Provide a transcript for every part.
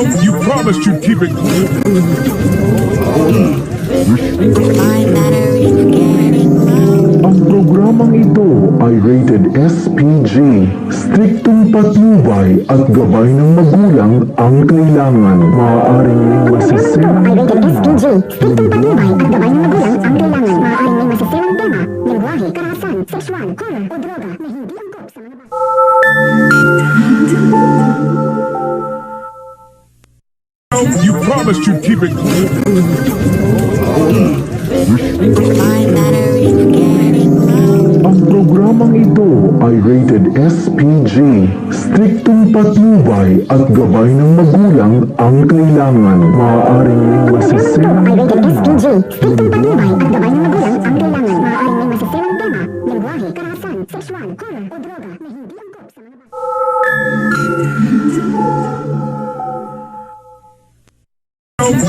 You promised you'd keep it cool. My battery's getting low. Ang programang ito ay rated SPG. Striktong patnubay at gabay ng magulang ang kailangan. Maaaring may masisirang Ay rated SPG. Striktong patnubay at gabay ng magulang ang kailangan. Maaaring may masisirang tema, lengguwahe, karahasan, sexual, horror o droga na hindi angkop sa mga bata. You promised you'd keep it cool. My battery's getting low. Ang programang ito ay rated SPG. Striktong patnubay at gabay ng magulang ang kailangan. Maaaring may masisirang Ay rated SPG. Striktong patnubay at gabay ng magulang ang kailangan. Maaaring may masisirang tema, lengguwahe, karahasan, sexual, horror o droga na hindi angkop sa mga bata.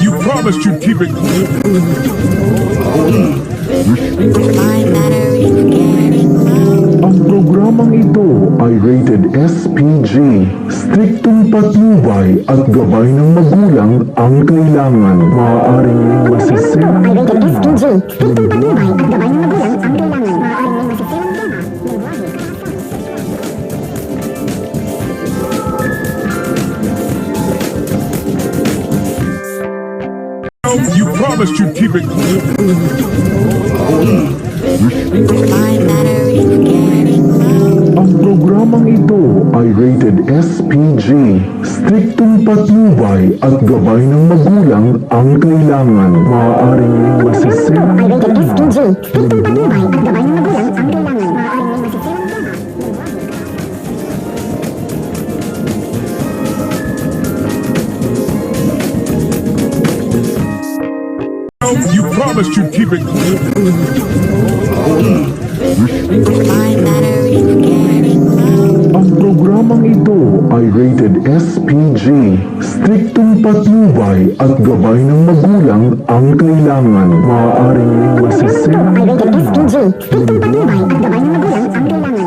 You promised you'd keep it cool. My battery's getting low. Ang programang ito ay rated SPG. Striktong patnubay at gabay ng magulang ang kailangan. Maaaring may masisirang Ay rated SPG. Striktong patnubay at gabay ng magulang ang kailangan. Maaaring may masisirang tema, lengguwahe, karahasan, sexual. You promised you'd keep it cool. My battery's getting low. Ang programang ito ay rated SPG. Striktong patnubay at gabay ng magulang ang kailangan. Maaaring may masisirang Ay rated SPG. Striktong patnubay at gabay ng magulang ang kailangan. Maaaring may masisirang tema, lengguwahe, You promised you'd keep it cool. My battery's getting low. Ang programang ito ay rated SPG. Striktong patnubay at gabay ng magulang ang kailangan. Maaaring may masisirang Ay rated SPG. Striktong patnubay at gabay ng magulang ang kailangan.